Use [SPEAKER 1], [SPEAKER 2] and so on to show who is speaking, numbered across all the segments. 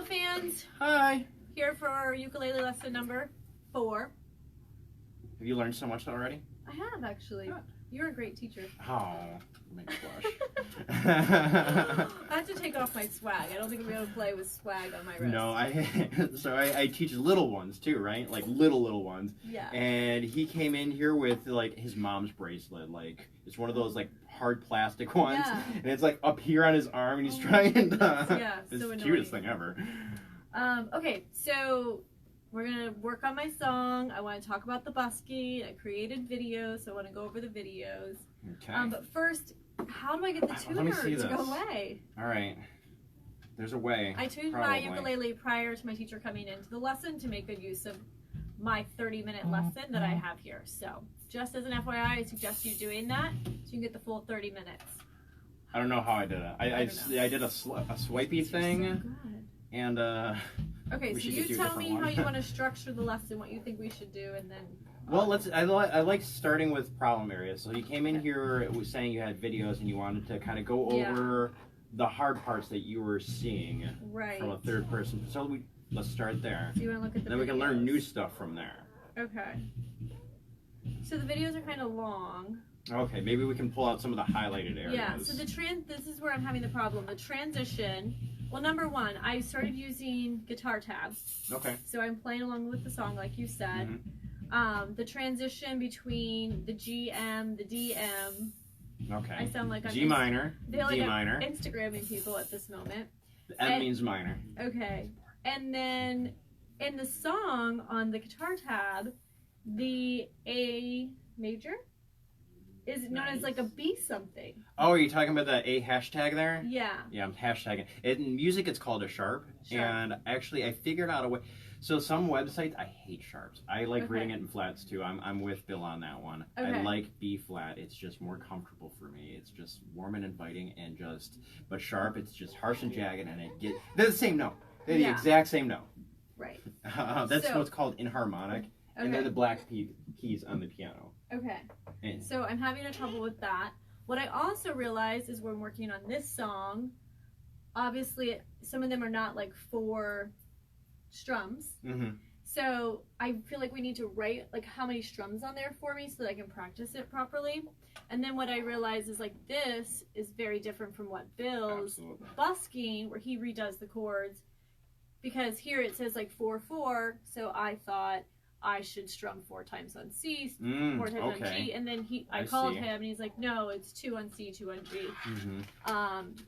[SPEAKER 1] fans.
[SPEAKER 2] Hi.
[SPEAKER 1] Here for ukulele lesson number 4.
[SPEAKER 2] Have you learned so much already?
[SPEAKER 1] I have, actually.
[SPEAKER 2] Good.
[SPEAKER 1] You're a great teacher.
[SPEAKER 2] Oh, make me blush.
[SPEAKER 1] I have to take off my swag. I don't think I'm going to play with swag on my wrist.
[SPEAKER 2] No, I teach little ones too, right? Like little ones.
[SPEAKER 1] Yeah.
[SPEAKER 2] And he came in here with like his mom's bracelet. Like it's one of those like hard plastic ones.
[SPEAKER 1] Yeah.
[SPEAKER 2] And it's like up here on his arm and he's trying to
[SPEAKER 1] yeah,
[SPEAKER 2] it's
[SPEAKER 1] so
[SPEAKER 2] the
[SPEAKER 1] annoying.
[SPEAKER 2] cutest thing ever.
[SPEAKER 1] Okay, so we're going to work on my song. I want to talk about the busking. I created videos, so I want to go over the videos.
[SPEAKER 2] Okay.
[SPEAKER 1] But first, how do I get the tuner to go away?
[SPEAKER 2] All right. There's a way.
[SPEAKER 1] I tuned my ukulele prior to my teacher coming into the lesson to make good use of my 30-minute lesson that I have here. So just as an FYI, I suggest you doing that so you can get the full 30 minutes.
[SPEAKER 2] I don't know how I did it. I did a swipey thing.
[SPEAKER 1] So good.
[SPEAKER 2] And
[SPEAKER 1] okay, so you tell me how you want to structure the lesson, what you think we should do, and then.
[SPEAKER 2] Well, I like starting with problem areas. So you came in here, it was saying you had videos and you wanted to kind of go over the hard parts that you were seeing from a third person. So let's start there.
[SPEAKER 1] So you want to look at the
[SPEAKER 2] then
[SPEAKER 1] videos.
[SPEAKER 2] We can learn new stuff from there.
[SPEAKER 1] Okay. So the videos are kind of long.
[SPEAKER 2] Okay, maybe we can pull out some of the highlighted areas.
[SPEAKER 1] Yeah, so this is where I'm having the problem. The transition, well, number one, I started using guitar tabs.
[SPEAKER 2] Okay.
[SPEAKER 1] So I'm playing along with the song, like you said. Mm-hmm. The transition between the G, M, the D, M.
[SPEAKER 2] Okay.
[SPEAKER 1] I sound like I'm
[SPEAKER 2] G minor,
[SPEAKER 1] D
[SPEAKER 2] minor.
[SPEAKER 1] Instagramming people at this moment.
[SPEAKER 2] M means minor.
[SPEAKER 1] Okay. And then in the song on the guitar tab, the A major is known as like a B something.
[SPEAKER 2] Oh, are you talking about the A hashtag there?
[SPEAKER 1] Yeah.
[SPEAKER 2] Yeah, I'm hashtagging. In music, it's called a sharp. And actually, I figured out a way. So some websites, I hate sharps. I like reading it in flats too. I'm with Bill on that one.
[SPEAKER 1] Okay.
[SPEAKER 2] I like B flat. It's just more comfortable for me. It's just warm and inviting and just. But sharp, it's just harsh and jagged, and they're the same note. They're the exact same note.
[SPEAKER 1] Right.
[SPEAKER 2] That's what's called inharmonic, and they're the black keys on the piano.
[SPEAKER 1] Okay. So I'm having a trouble with that. What I also realized is when working on this song, obviously some of them are not like 4 strums. Mm-hmm. So I feel like we need to write like how many strums on there for me so that I can practice it properly. And then what I realized is like this is very different from what Bill's busking, where he redoes the chords, because here it says like 4/4. So I thought I should strum 4 times on C, 4 times on G, and then I called him and he's like, no, it's 2 on C, 2 on G. Mm-hmm.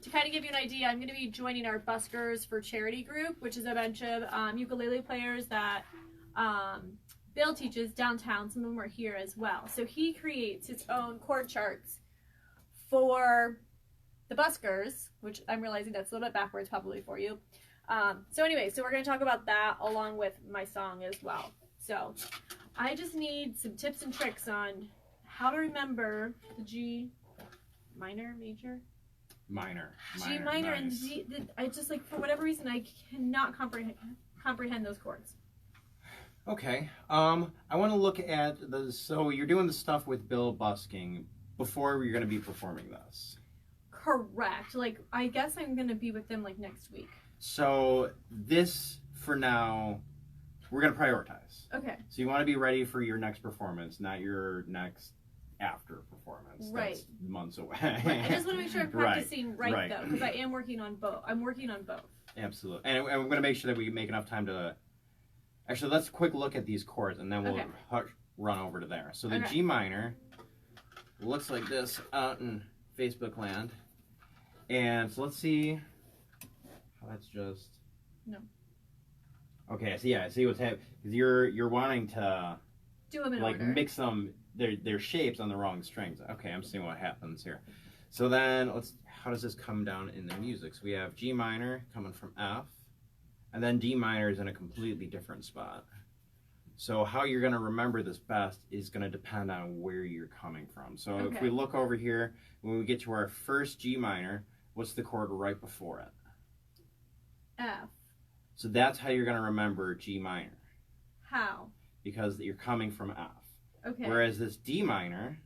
[SPEAKER 1] To kind of give you an idea, I'm going to be joining our Buskers for Charity group, which is a bunch of ukulele players that Bill teaches downtown. Some of them are here as well. So he creates his own chord charts for the Buskers, which I'm realizing that's a little bit backwards probably for you. So anyway, so we're going to talk about that along with my song as well. So I just need some tips and tricks on how to remember the G minor, major?
[SPEAKER 2] Minor.
[SPEAKER 1] G minor and G. I just like, for whatever reason, I cannot comprehend those chords.
[SPEAKER 2] Okay. I want to look at so you're doing the stuff with Bill busking before you're going to be performing this.
[SPEAKER 1] Correct. Like, I guess I'm going to be with them like next week.
[SPEAKER 2] So this, for now, we're going to prioritize.
[SPEAKER 1] Okay.
[SPEAKER 2] So you want to be ready for your next performance, not your next after performance.
[SPEAKER 1] Right.
[SPEAKER 2] That's months away.
[SPEAKER 1] Right. I just want to make sure I'm practicing right though, because I am working on both. I'm working on both.
[SPEAKER 2] Absolutely. And we're going to make sure that we make enough time to... Actually, let's quick look at these chords, and then we'll run over to there. So the G minor looks like this out in Facebook land. And so let's see how that's just...
[SPEAKER 1] No.
[SPEAKER 2] Okay, so yeah, I see what's happening. Because you're wanting to
[SPEAKER 1] do them in
[SPEAKER 2] like
[SPEAKER 1] order.
[SPEAKER 2] Mix them their shapes on the wrong strings. Okay, I'm seeing what happens here. So then how does this come down in the music? So we have G minor coming from F, and then D minor is in a completely different spot. So how you're going to remember this best is going to depend on where you're coming from. So if we look over here, when we get to our first G minor, what's the chord right before it?
[SPEAKER 1] F.
[SPEAKER 2] So that's how you're going to remember G minor.
[SPEAKER 1] How?
[SPEAKER 2] Because you're coming from F.
[SPEAKER 1] Okay.
[SPEAKER 2] Whereas this D minor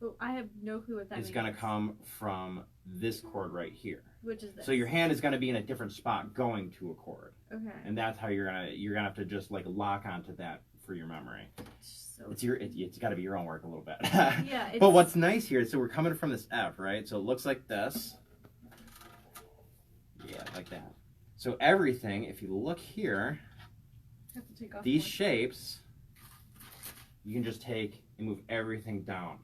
[SPEAKER 1] Oh, I have no clue what that means.
[SPEAKER 2] It's going to come from this chord right here.
[SPEAKER 1] Which is this?
[SPEAKER 2] So your hand is going to be in a different spot going to a chord.
[SPEAKER 1] Okay.
[SPEAKER 2] And that's how you're gonna have to just like lock onto that for your memory.
[SPEAKER 1] So
[SPEAKER 2] It's got to be your own work a little bit.
[SPEAKER 1] Yeah.
[SPEAKER 2] But what's nice here, so we're coming from this F, right? So it looks like this. Yeah, like that. So everything, if you look here,
[SPEAKER 1] I have to take off
[SPEAKER 2] these
[SPEAKER 1] one.
[SPEAKER 2] shapes, you can just take and move everything down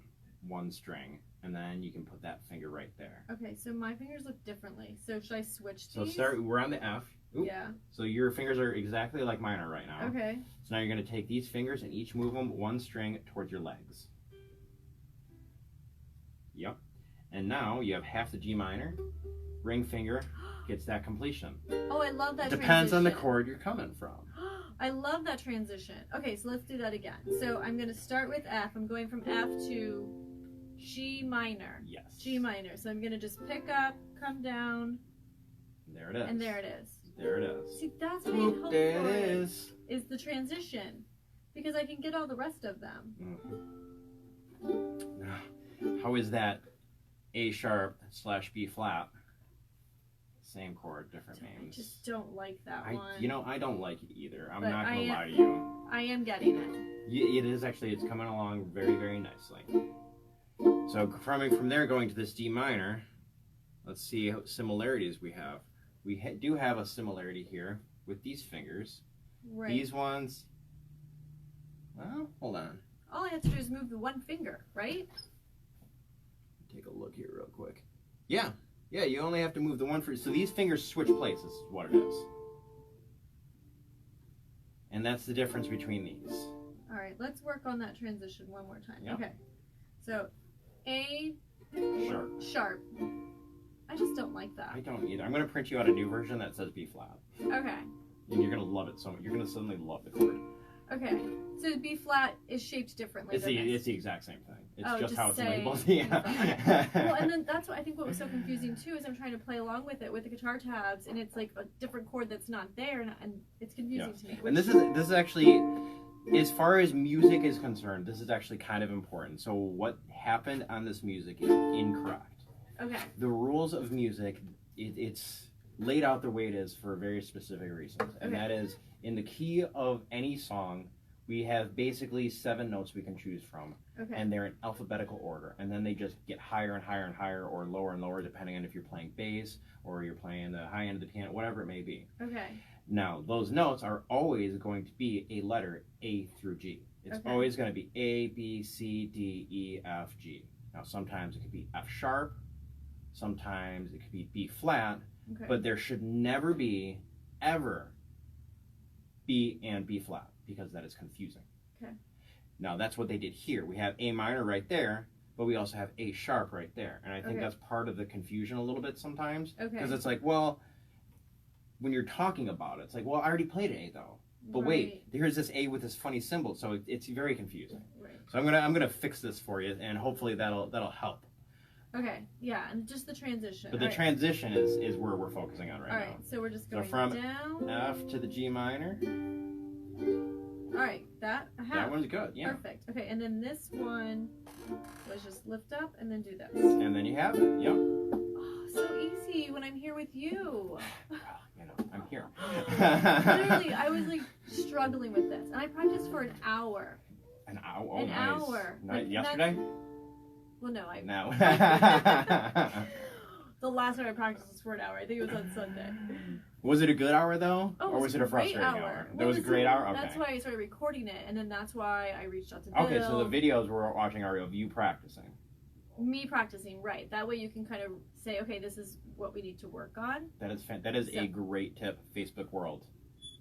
[SPEAKER 2] one string, and then you can put that finger right there.
[SPEAKER 1] Okay, so my fingers look differently. So should I switch
[SPEAKER 2] So
[SPEAKER 1] these?
[SPEAKER 2] we're on the F. Oop.
[SPEAKER 1] Yeah.
[SPEAKER 2] So your fingers are exactly like mine are right now.
[SPEAKER 1] Okay.
[SPEAKER 2] So now you're going to take these fingers and each move them one string towards your legs. Yep. And now you have half the G minor. Ring finger gets that completion.
[SPEAKER 1] Oh, I love that
[SPEAKER 2] Depends on the
[SPEAKER 1] transition.
[SPEAKER 2] chord you're coming from.
[SPEAKER 1] I love that transition. Okay, so let's do that again. So I'm going to start with F. I'm going from F to G minor.
[SPEAKER 2] Yes.
[SPEAKER 1] G minor. So I'm going to just pick up, come down,
[SPEAKER 2] There it is.
[SPEAKER 1] and there it is.
[SPEAKER 2] There it is.
[SPEAKER 1] See, that's what I
[SPEAKER 2] Oop,
[SPEAKER 1] hope
[SPEAKER 2] there
[SPEAKER 1] for
[SPEAKER 2] it is.
[SPEAKER 1] is the transition. Because I can get all the rest of them.
[SPEAKER 2] Mm-hmm. How is that A sharp / B flat? Same chord, different
[SPEAKER 1] I
[SPEAKER 2] names.
[SPEAKER 1] just don't like that one.
[SPEAKER 2] I don't like it either. I'm
[SPEAKER 1] But
[SPEAKER 2] not going
[SPEAKER 1] I
[SPEAKER 2] to
[SPEAKER 1] am-
[SPEAKER 2] lie to you.
[SPEAKER 1] I am getting it.
[SPEAKER 2] It is actually, it's coming along very, very nicely. So from there going to this D minor, let's see how similarities we have. We do have a similarity here with these fingers.
[SPEAKER 1] Right.
[SPEAKER 2] These ones, well, hold on.
[SPEAKER 1] All I have to do is move the one finger, right?
[SPEAKER 2] Take a look here real quick. Yeah, you only have to move the one finger. So these fingers switch places is what it is. And that's the difference between these.
[SPEAKER 1] All right, let's work on that transition one more time.
[SPEAKER 2] Yep.
[SPEAKER 1] Okay. So, A
[SPEAKER 2] Sharp.
[SPEAKER 1] sharp. I just don't like that.
[SPEAKER 2] I don't either. I'm going to print you out a new version that says B flat.
[SPEAKER 1] Okay.
[SPEAKER 2] And you're going to love it so much. You're going to suddenly love the chord.
[SPEAKER 1] Okay. So B flat is shaped differently.
[SPEAKER 2] It's
[SPEAKER 1] than
[SPEAKER 2] the
[SPEAKER 1] this.
[SPEAKER 2] exact same thing. It's
[SPEAKER 1] Oh,
[SPEAKER 2] just how it's
[SPEAKER 1] say
[SPEAKER 2] labeled.
[SPEAKER 1] B
[SPEAKER 2] Yeah.
[SPEAKER 1] flat. Well, and then that's what I think what was so confusing too is I'm trying to play along with it with the guitar tabs, and it's like a different chord that's not there, and it's confusing to me.
[SPEAKER 2] And this is actually, as far as music is concerned, this is actually kind of important. So what happened on this music is incorrect.
[SPEAKER 1] Okay.
[SPEAKER 2] The rules of music, it's laid out the way it is for very specific reasons, and
[SPEAKER 1] Okay.
[SPEAKER 2] that is in the key of any song. We have basically 7 notes we can choose from,
[SPEAKER 1] Okay.
[SPEAKER 2] and they're in alphabetical order, and then they just get higher and higher and higher, or lower and lower, depending on if you're playing bass or you're playing the high end of the piano, whatever it may be.
[SPEAKER 1] Okay.
[SPEAKER 2] Now, those notes are always going to be a letter A through G. It's
[SPEAKER 1] Okay.
[SPEAKER 2] always going to be A, B, C, D, E, F, G. Now, sometimes it could be F sharp, sometimes it could be B flat,
[SPEAKER 1] Okay.
[SPEAKER 2] but there should never be, ever, B and B flat, because that is confusing.
[SPEAKER 1] Okay.
[SPEAKER 2] Now, that's what they did here. We have A minor right there, but we also have A sharp right there. And I think
[SPEAKER 1] Okay.
[SPEAKER 2] that's part of the confusion a little bit sometimes.
[SPEAKER 1] Okay.
[SPEAKER 2] Because it's like, well, when you're talking about it, it's like, well, I already played A though. But wait, here's this A with this funny symbol, so it's very confusing.
[SPEAKER 1] Right.
[SPEAKER 2] So I'm gonna fix this for you, and hopefully that'll help.
[SPEAKER 1] Okay. Yeah, and just the transition.
[SPEAKER 2] But the
[SPEAKER 1] All right.
[SPEAKER 2] transition is where we're focusing on right
[SPEAKER 1] All
[SPEAKER 2] now.
[SPEAKER 1] right. So we're just
[SPEAKER 2] So
[SPEAKER 1] going
[SPEAKER 2] from
[SPEAKER 1] down.
[SPEAKER 2] F to the G minor.
[SPEAKER 1] All right. That I have.
[SPEAKER 2] That one's good, yeah.
[SPEAKER 1] Perfect. Okay, and then this one, let's just lift up and then do this.
[SPEAKER 2] And then you have it. Yep.
[SPEAKER 1] Oh, so easy when I'm here with you.
[SPEAKER 2] Well, you know, I'm here.
[SPEAKER 1] Literally, I was like struggling with this, and I practiced for an hour.
[SPEAKER 2] An hour. Oh,
[SPEAKER 1] An
[SPEAKER 2] nice.
[SPEAKER 1] hour. Like,
[SPEAKER 2] Yesterday?
[SPEAKER 1] Well, no, I.
[SPEAKER 2] No.
[SPEAKER 1] The last time I practiced was for an hour. I think it was on Sunday.
[SPEAKER 2] Was it a good hour though,
[SPEAKER 1] Oh,
[SPEAKER 2] or was it a
[SPEAKER 1] great
[SPEAKER 2] frustrating hour? That
[SPEAKER 1] Well,
[SPEAKER 2] was a
[SPEAKER 1] listen,
[SPEAKER 2] great hour. Okay.
[SPEAKER 1] That's why I started recording it, and then that's why I reached out to Bill.
[SPEAKER 2] Okay, so the videos we're watching are of you practicing.
[SPEAKER 1] Me practicing, right? That way you can kind of say, okay, this is what we need to work on.
[SPEAKER 2] That is
[SPEAKER 1] So-
[SPEAKER 2] a great tip, Facebook world.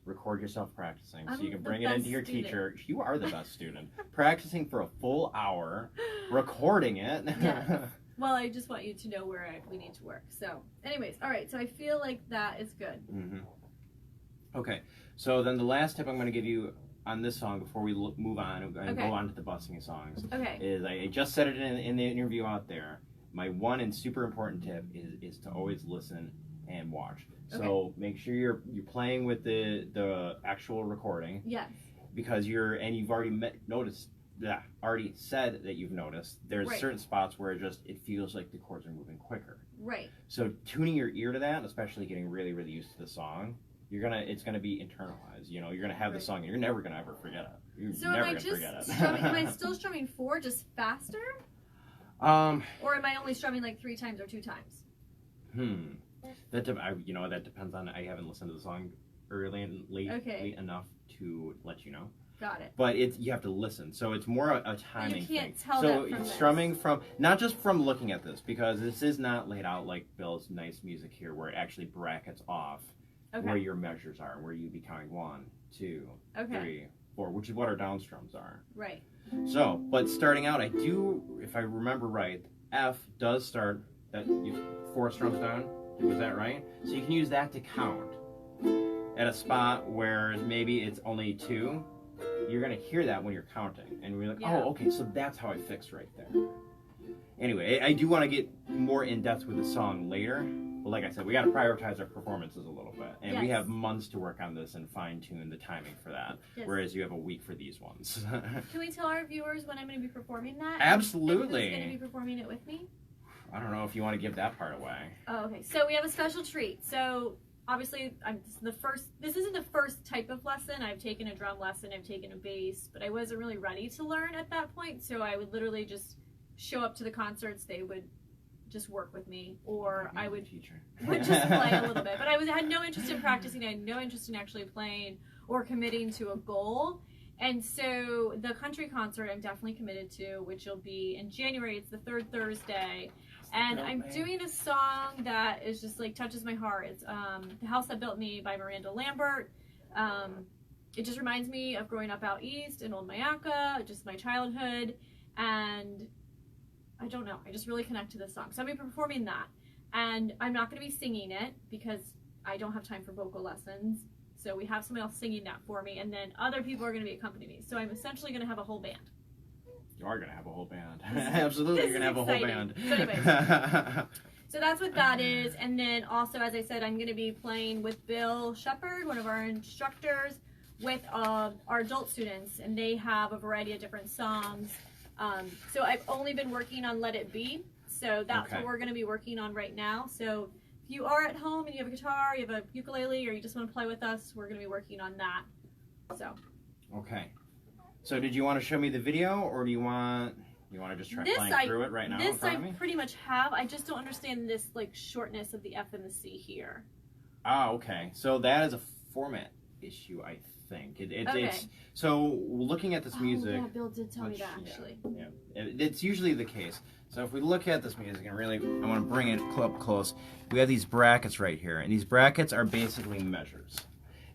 [SPEAKER 2] Record yourself practicing, so
[SPEAKER 1] I'm
[SPEAKER 2] you can
[SPEAKER 1] the
[SPEAKER 2] bring it
[SPEAKER 1] best
[SPEAKER 2] into your
[SPEAKER 1] student.
[SPEAKER 2] teacher. You are the best student. Practicing for a full hour, recording it.
[SPEAKER 1] Yes. Well, I just want you to know where we need to work. So, anyways, all right. So I feel like that is good.
[SPEAKER 2] Mm-hmm. Okay, so then the last tip I'm going to give you on this song before we move on and
[SPEAKER 1] Okay.
[SPEAKER 2] go on to the busing songs
[SPEAKER 1] Okay.
[SPEAKER 2] is I just said it in the interview out there. My one and super important tip is to always listen and watch. So make sure you're playing with the actual recording
[SPEAKER 1] Yes.
[SPEAKER 2] because you've already noticed already said that you've noticed, there's certain spots where it feels like the chords are moving quicker.
[SPEAKER 1] Right.
[SPEAKER 2] So tuning your ear to that, especially getting really, really used to the song, it's gonna be internalized. You know, you're gonna have the song, and you're never gonna ever forget it. You're never gonna forget it.
[SPEAKER 1] Am I still strumming 4 just faster? Or am I only strumming like 3 times or 2 times?
[SPEAKER 2] That depends on. I haven't listened to the song early and late enough to let you know.
[SPEAKER 1] Got it.
[SPEAKER 2] But you have to listen, so it's more a timing thing.
[SPEAKER 1] You can't tell
[SPEAKER 2] so
[SPEAKER 1] that from
[SPEAKER 2] strumming from not just from looking at this, because this is not laid out like Bill's nice music here, where it actually brackets off where your measures are, where you'd be counting 1, 2, 3, 4, which is what our down strums are.
[SPEAKER 1] Right.
[SPEAKER 2] So, but starting out, if I remember right, F does start that 4 strums down. Was that right? So you can use that to count at a spot where maybe it's only 2. You're going to hear that when you're counting, and you're like, oh, okay, so that's how I fixed right there. Anyway, I do want to get more in depth with the song later, but like I said, we got to prioritize our performances a little bit, and we have months to work on this and fine tune the timing for that, whereas you have a week for these ones.
[SPEAKER 1] Can we tell our viewers when I'm going to be performing that?
[SPEAKER 2] Absolutely.
[SPEAKER 1] Who's going to be performing it with me?
[SPEAKER 2] I don't know if you want to give that part away.
[SPEAKER 1] Oh, okay. So we have a special treat. So obviously, this isn't the first type of lesson. I've taken a drum lesson, I've taken a bass, but I wasn't really ready to learn at that point. So I would literally just show up to the concerts. They would just work with me, or I would just play a little bit. But I had no interest in practicing. I had no interest in actually playing or committing to a goal. And so the country concert I'm definitely committed to, which will be in January. It's the 3rd Thursday. And I'm doing a song that is just like touches my heart. It's The House That Built Me by Miranda Lambert. It just reminds me of growing up out east in Old Mayaca, just my childhood. And I don't know, I just really connect to this song. So I'm going to be performing that. And I'm not going to be singing it because I don't have time for vocal lessons. So we have somebody else singing that for me. And then other people are going to be accompanying me. So I'm essentially going to have a whole band.
[SPEAKER 2] You are going to have a whole band. Absolutely, you're going to have a whole band.
[SPEAKER 1] So anyways, so that's what that is. And then also, as I said, I'm going to be playing with Bill Shepard, one of our instructors, with our adult students. And they have a variety of different songs. So I've only been working on Let It Be. So that's what we're going to be working on right now. So if you are at home and you have a guitar, you have a ukulele, or you just want to play with us, we're going to be working on that. So.
[SPEAKER 2] Okay. So did you want to show me the video, or do you want to just try playing through it right now?
[SPEAKER 1] This I pretty much have. I just don't understand this like shortness of the F and the C here.
[SPEAKER 2] Ah, okay. So that is a format issue, I think. It's so looking at this music.
[SPEAKER 1] Yeah, Bill did tell me that actually.
[SPEAKER 2] Yeah, it's usually the case. So if we look at this music, and really, I want to bring it up close. We have these brackets right here, and these brackets are basically measures.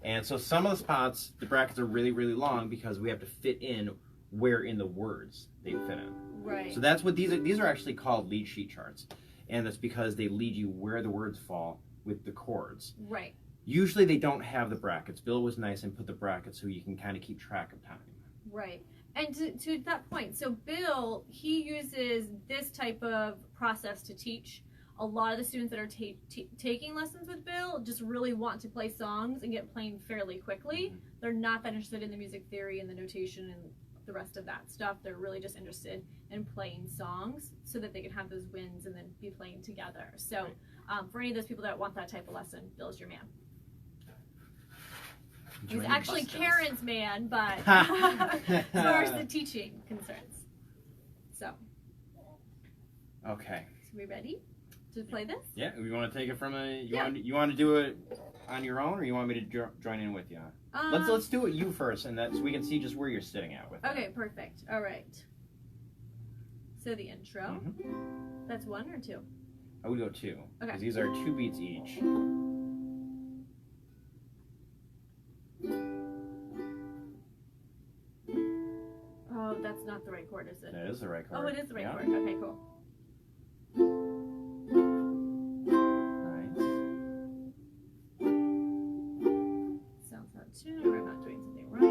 [SPEAKER 2] And so some of the spots, the brackets are really, really long because we have to fit in where in the words they fit in.
[SPEAKER 1] Right.
[SPEAKER 2] So that's what these are actually called lead sheet charts. And that's because they lead you where the words fall with the chords.
[SPEAKER 1] Right.
[SPEAKER 2] Usually they don't have the brackets. Bill was nice and put the brackets so you can kind of keep track of time.
[SPEAKER 1] Right. And to that point, so Bill, he uses this type of process to teach. A lot of the students that are taking lessons with Bill just really want to play songs and get playing fairly quickly. They're not that interested in the music theory and the notation and the rest of that stuff. They're really just interested in playing songs so that they can have those wins and then be playing together. So for any of those people that want that type of lesson, Bill's your man. He's actually Karen's man, but as far as the teaching concerns. So.
[SPEAKER 2] Okay.
[SPEAKER 1] So we ready to play this?
[SPEAKER 2] Yeah, we want to take it from you want to do it on your own, or you want me to join in with you? Let's do it you first, and so we can see just where you're sitting at with it.
[SPEAKER 1] Okay, perfect. All right. So the intro. That's 1 or 2?
[SPEAKER 2] I would go 2.
[SPEAKER 1] Okay.
[SPEAKER 2] Because these are 2 beats each.
[SPEAKER 1] Oh, that's not the right chord, is it?
[SPEAKER 2] That is the right chord.
[SPEAKER 1] Oh, it is the right chord. Okay, cool.
[SPEAKER 2] Nice.
[SPEAKER 1] Sounds out of tune, or I'm not doing something right.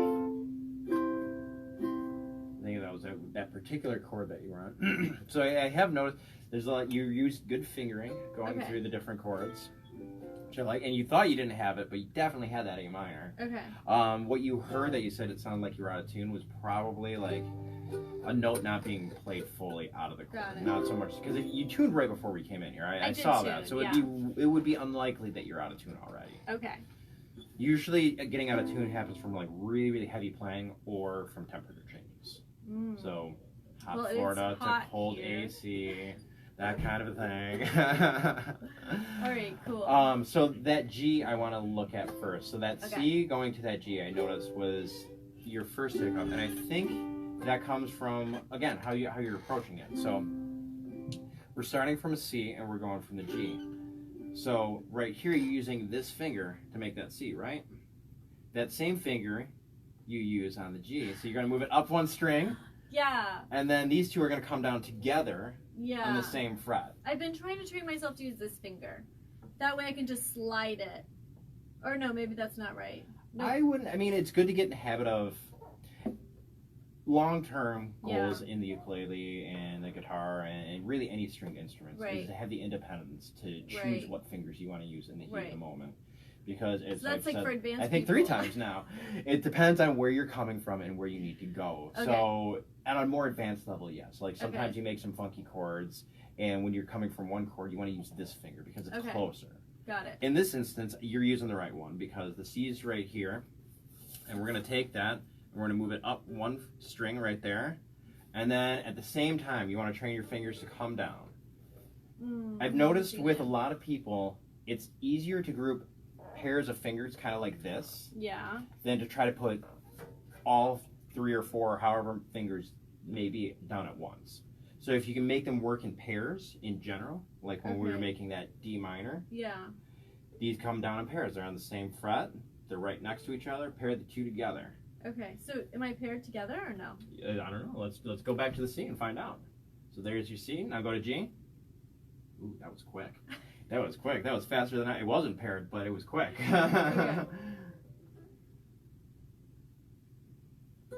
[SPEAKER 2] I think that was that particular chord that you were on. So I have noticed there's a lot. You used good fingering going through the different chords, which I like. And you thought you didn't have it, but you definitely had that A minor.
[SPEAKER 1] Okay.
[SPEAKER 2] What you heard that you said it sounded like you were out of tune was probably like a note not being played fully out of the chord.
[SPEAKER 1] Got it.
[SPEAKER 2] Not so much because if you tuned right before we came in here. I
[SPEAKER 1] did
[SPEAKER 2] saw
[SPEAKER 1] tune,
[SPEAKER 2] that, so
[SPEAKER 1] yeah.
[SPEAKER 2] it would be unlikely that you're out of tune already.
[SPEAKER 1] Okay.
[SPEAKER 2] Usually, getting out of tune happens from like really, really heavy playing or from temperature changes. So, hot Florida to cold here. AC, that kind of a thing.
[SPEAKER 1] All right, cool.
[SPEAKER 2] So that G I want to look at first. So that C going to that G I noticed was your first hiccup, and I think that comes from, again, how you're approaching it. So we're starting from a C and we're going from the G. So right here you're using this finger to make that C, right? That same finger you use on the G. So you're going to move it up one string.
[SPEAKER 1] Yeah.
[SPEAKER 2] And then these two are going to come down together on the same fret.
[SPEAKER 1] I've been trying to train myself to use this finger. That way I can just slide it. Or no, maybe that's not right. Nope.
[SPEAKER 2] I mean, it's good to get in the habit of long-term goals in the ukulele and the guitar and really any stringed instruments is to have the independence to choose what fingers you want to use in the heat of the moment. Because it's
[SPEAKER 1] so that's like for advanced
[SPEAKER 2] I think
[SPEAKER 1] people.
[SPEAKER 2] 3 times now. It depends on where you're coming from and where you need to go. So at a more advanced level, yes. Like sometimes you make some funky chords, and when you're coming from one chord, you want to use this finger because it's closer.
[SPEAKER 1] Got it.
[SPEAKER 2] In this instance, you're using the right one because the C is right here, and we're going to take that, and we're going to move it up one string right there, and then at the same time, you want to train your fingers to come down. I've noticed with a lot of people, it's easier to group pairs of fingers kind of like this than to try to put all 3 or 4 or however fingers may be down at once. So if you can make them work in pairs in general, like when we were making that D minor, these come down in pairs. They're on the same fret, they're right next to each other, pair the two together.
[SPEAKER 1] Okay, so am I paired together or no?
[SPEAKER 2] I don't know. Let's go back to the C and find out. So there's your C. Now go to G. Ooh, that was quick. That was quick. That was faster than it wasn't paired, but it was quick.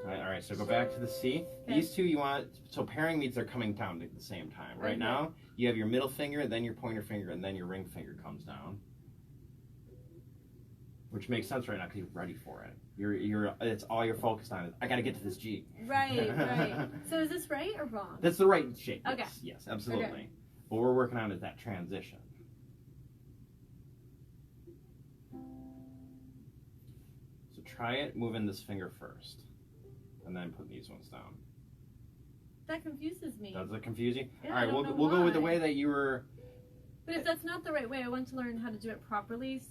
[SPEAKER 2] All right, so go back to the C. These two you want, so pairing means they're coming down at the same time. Right now, you have your middle finger, then your pointer finger, and then your ring finger comes down. Which makes sense right now because you're ready for it. It's all you're focused on. I got to get to this G.
[SPEAKER 1] Right. So is this right or wrong?
[SPEAKER 2] That's the right shape.
[SPEAKER 1] Okay.
[SPEAKER 2] Yes, absolutely. What we're working on is that transition. So try it moving this finger first, and then put these ones down.
[SPEAKER 1] That confuses me.
[SPEAKER 2] Does it confuse you?
[SPEAKER 1] Yeah,
[SPEAKER 2] all right,
[SPEAKER 1] we'll
[SPEAKER 2] go with the way that you were.
[SPEAKER 1] But if that's not the right way, I want to learn how to do it properly.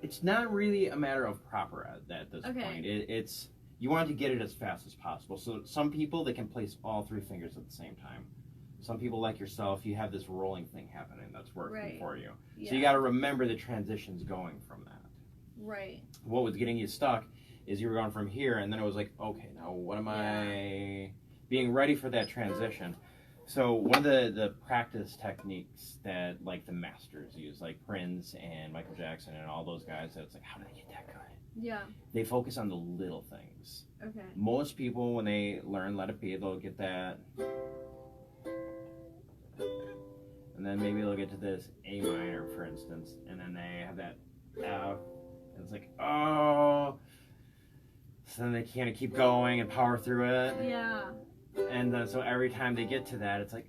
[SPEAKER 2] It's not really a matter of proper at this point. It's you want to get it as fast as possible. So some people, they can place all 3 fingers at the same time. Some people like yourself, you have this rolling thing happening that's working for you. Yeah. So you got to remember the transitions going from that.
[SPEAKER 1] Right.
[SPEAKER 2] What was getting you stuck is you were going from here, and then it was like, okay, now what am I being ready for that transition? So one of the practice techniques that like the masters use, like Prince and Michael Jackson and all those guys, that's like, how do they get that good?
[SPEAKER 1] Yeah.
[SPEAKER 2] They focus on the little things.
[SPEAKER 1] Okay.
[SPEAKER 2] Most people, when they learn Let It Be, they'll get that. And then maybe they'll get to this A minor, for instance, and then they have that F, and it's like, oh. So then they kind of keep going and power through it.
[SPEAKER 1] Yeah.
[SPEAKER 2] And then so every time they get to that, it's like,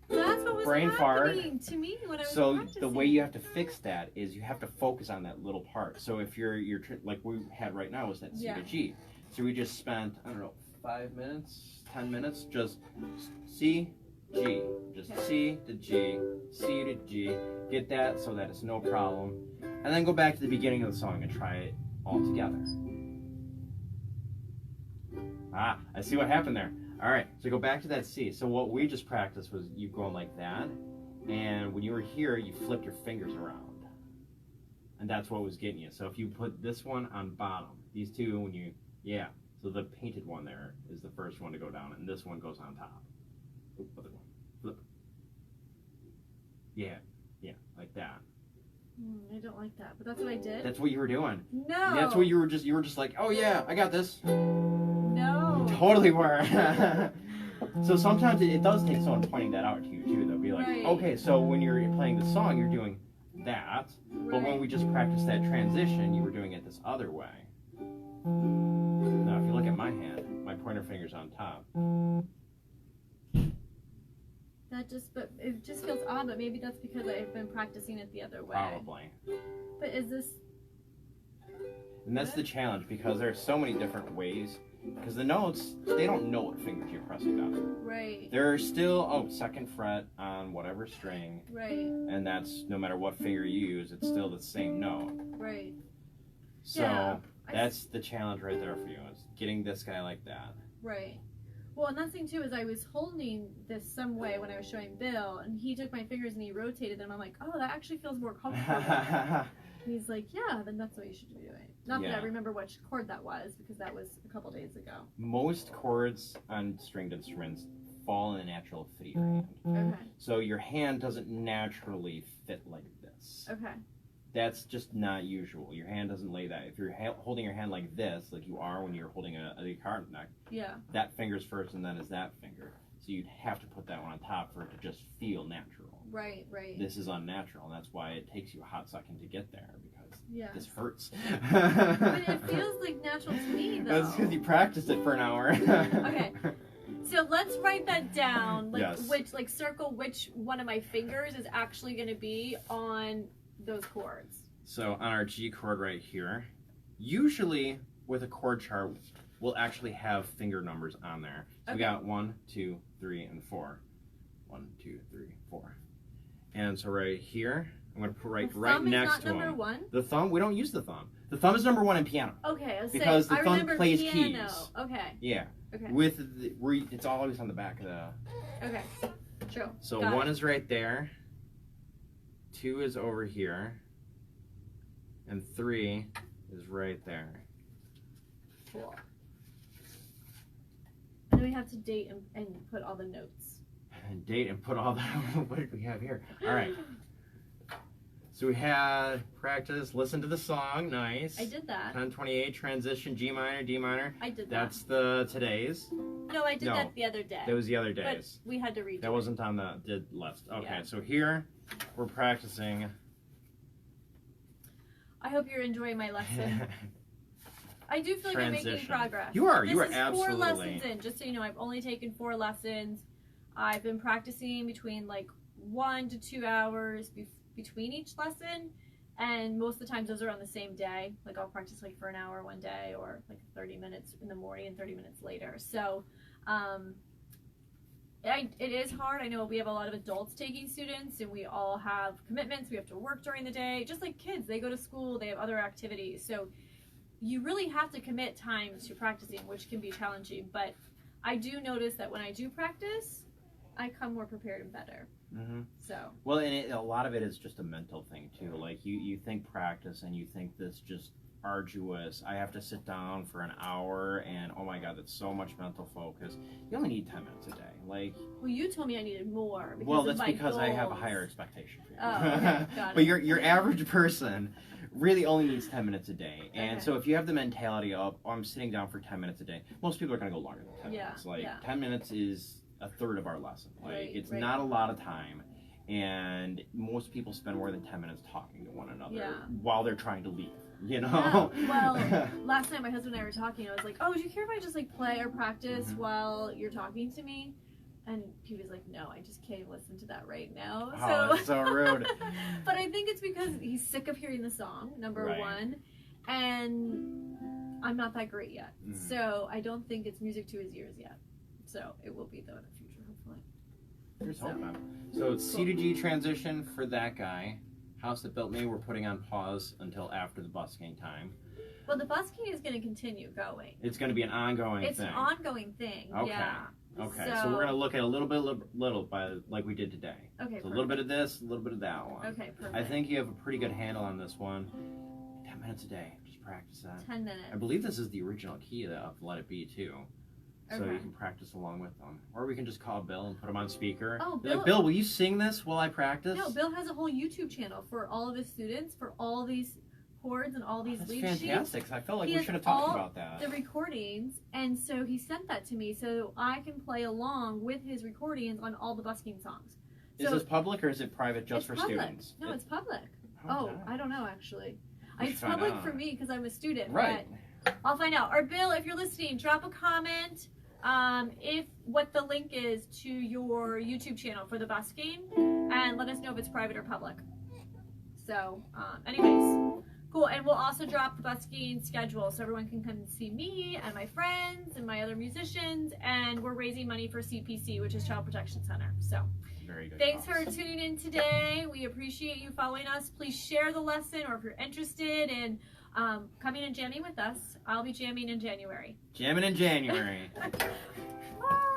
[SPEAKER 1] that's what was
[SPEAKER 2] brain
[SPEAKER 1] happening to me when I was practicing.
[SPEAKER 2] So the way you have to fix that is you have to focus on that little part. So if you're like we had right now was that C to G. So we just spent, I don't know, 5 minutes, 10 minutes, just C, G, just C to G, C to G, get that so that it's no problem. And then go back to the beginning of the song and try it all together. Ah, I see what happened there. All right, so go back to that C. So what we just practiced was you going like that, and when you were here, you flipped your fingers around. And that's what was getting you. So if you put this one on bottom, these two, when you, so the painted one there is the first one to go down, and this one goes on top. Oop, other one, flip. Yeah, like that.
[SPEAKER 1] I don't like that, but that's what I did.
[SPEAKER 2] That's what you were doing.
[SPEAKER 1] No.
[SPEAKER 2] That's what you were just like, oh yeah, I got this.
[SPEAKER 1] No.
[SPEAKER 2] You totally were. So sometimes it does take someone pointing that out to you too. They'll be like, okay, so when you're playing the song, you're doing that, but when we just practiced that transition, you were doing it this other way. Now, if you look at my hand, my pointer finger's on top.
[SPEAKER 1] But it just feels odd, but maybe that's because I've been practicing it the other way.
[SPEAKER 2] Probably.
[SPEAKER 1] But is this...
[SPEAKER 2] And that's the challenge, because there are so many different ways. Because the notes, they don't know what fingers you're pressing down.
[SPEAKER 1] Right.
[SPEAKER 2] They're still, second fret on whatever string.
[SPEAKER 1] Right.
[SPEAKER 2] And that's, no matter what finger you use, it's still the same note.
[SPEAKER 1] Right.
[SPEAKER 2] So,
[SPEAKER 1] yeah,
[SPEAKER 2] that's the challenge right there for you, is getting this guy like that.
[SPEAKER 1] Right. Well, and that's the thing, too, is I was holding this some way when I was showing Bill, and he took my fingers and he rotated them. I'm like, oh, that actually feels more comfortable. And he's like, yeah, then that's what you should be doing. Not that I remember which chord that was, because that was a couple days ago.
[SPEAKER 2] Most chords on stringed instruments fall in a natural fit your hand.
[SPEAKER 1] Okay.
[SPEAKER 2] So your hand doesn't naturally fit like this.
[SPEAKER 1] Okay.
[SPEAKER 2] That's just not usual. Your hand doesn't lay that. If you're holding your hand like this, like you are when you're holding a guitar neck, that finger's first and then is that finger. So you'd have to put that one on top for it to just feel natural.
[SPEAKER 1] Right, right.
[SPEAKER 2] This is unnatural, and that's why it takes you a hot second to get there, because this hurts.
[SPEAKER 1] But it feels like natural to me, though.
[SPEAKER 2] That's because you practiced it for an hour.
[SPEAKER 1] Okay. So let's write that down. Like, circle which one of my fingers is actually going to be on those chords. So
[SPEAKER 2] on our G chord right here, usually with a chord chart, we'll actually have finger numbers on there. So we got 1, 2, 3, and 4. 1, 2, 3, 4. And so right here, I'm going to put right next to
[SPEAKER 1] number 1?
[SPEAKER 2] The thumb, we don't use the thumb. The thumb is number 1 in piano.
[SPEAKER 1] Okay, I was
[SPEAKER 2] because
[SPEAKER 1] saying,
[SPEAKER 2] the thumb plays
[SPEAKER 1] piano.
[SPEAKER 2] keys.
[SPEAKER 1] Okay.
[SPEAKER 2] Yeah.
[SPEAKER 1] Okay.
[SPEAKER 2] It's always on the back of the...
[SPEAKER 1] Okay, true.
[SPEAKER 2] So 1 is right there. 2 is over here. And 3 is right there.
[SPEAKER 1] Cool. And then we have to date and put all the notes.
[SPEAKER 2] And date and put all that. What did we have here? All right. So we had practice, listen to the song, nice.
[SPEAKER 1] I did that.
[SPEAKER 2] 10:28 transition, G minor, D minor.
[SPEAKER 1] I did that.
[SPEAKER 2] That's the today's.
[SPEAKER 1] No, I did that the other day.
[SPEAKER 2] That was the other days.
[SPEAKER 1] But we had to read.
[SPEAKER 2] That wasn't on the list. Okay, so here we're practicing.
[SPEAKER 1] I hope you're enjoying my lesson. I do feel like I'm making progress.
[SPEAKER 2] You are. You are
[SPEAKER 1] This
[SPEAKER 2] absolutely.
[SPEAKER 1] is 4 lessons in. Just so you know, I've only taken 4 lessons. I've been practicing between like 1 to 2 hours between each lesson, and most of the times those are on the same day. Like I'll practice like for an hour one day, or like 30 minutes in the morning and 30 minutes later. So it is hard. I know we have a lot of adults taking students, and we all have commitments. We have to work during the day, just like kids. They go to school, they have other activities. So you really have to commit time to practicing, which can be challenging. But I do notice that when I do practice, I come more prepared and better.
[SPEAKER 2] Mm-hmm.
[SPEAKER 1] So
[SPEAKER 2] well, and a lot of it is just a mental thing too. Like you think practice, and you think this just arduous. I have to sit down for an hour, and oh my God, that's so much mental focus. You only need 10 minutes a day. Like,
[SPEAKER 1] well, you told me I needed more. Because
[SPEAKER 2] well, that's
[SPEAKER 1] of my
[SPEAKER 2] because
[SPEAKER 1] goals.
[SPEAKER 2] I have a higher expectation for you.
[SPEAKER 1] Oh, okay. Got it.
[SPEAKER 2] But your average person really only needs 10 minutes a day. And so if you have the mentality of, oh, I'm sitting down for 10 minutes a day, most people are going to go longer than 10 minutes. Like 10 minutes is a third of our lesson. Like it's not a lot of time. And most people spend more than 10 minutes talking to one another while they're trying to leave. You know?
[SPEAKER 1] Yeah. Well, last night my husband and I were talking. I was like, oh, would you care if I just like play or practice while you're talking to me? And he was like, no, I just can't listen to that right now.
[SPEAKER 2] Oh, that's so rude.
[SPEAKER 1] But I think it's because he's sick of hearing the song, number 1. And I'm not that great yet. So I don't think it's music to his ears yet. So it will be, though, in the future, hopefully.
[SPEAKER 2] Here's hope. So it's C to G transition for that guy. House That Built Me, we're putting on pause until after the busking time.
[SPEAKER 1] Well, the busking is going to continue going.
[SPEAKER 2] It's going to be an ongoing thing.
[SPEAKER 1] It's an ongoing thing,
[SPEAKER 2] Okay, so we're going to look at a little by like we did today.
[SPEAKER 1] Okay,
[SPEAKER 2] so a little bit of this, a little bit of that one.
[SPEAKER 1] Okay, perfect.
[SPEAKER 2] I think you have a pretty good handle on this one. 10 minutes a day. Just practice that.
[SPEAKER 1] 10 minutes.
[SPEAKER 2] I believe this is the original key of Let It Be, too. So you can practice along with them. Or we can just call Bill and put him on speaker.
[SPEAKER 1] Oh,
[SPEAKER 2] Bill. Like, Bill, will you sing this while I practice?
[SPEAKER 1] No, Bill has a whole YouTube channel for all of his students, for all these chords and all these lead
[SPEAKER 2] sheets. That's fantastic. I felt like we should have talked about that.
[SPEAKER 1] The recordings, and so he sent that to me so I can play along with his recordings on all the busking songs.
[SPEAKER 2] Is this public or is it private just for students?
[SPEAKER 1] No, it's public.
[SPEAKER 2] Okay.
[SPEAKER 1] Oh, I don't know actually. It's public for me because I'm a student.
[SPEAKER 2] Right.
[SPEAKER 1] But I'll find out. Or Bill, if you're listening, drop a comment if what the link is to your YouTube channel for the busking, and let us know if it's private or public. So, anyways, cool. And we'll also drop the busking schedule so everyone can come and see me and my friends and my other musicians. And we're raising money for CPC, which is Child Protection Center. So,
[SPEAKER 2] very good.
[SPEAKER 1] Thanks for tuning in today. We appreciate you following us. Please share the lesson, or if you're interested in coming and jamming with us, I'll be jamming in January.
[SPEAKER 2] Jamming in January.
[SPEAKER 1] Bye.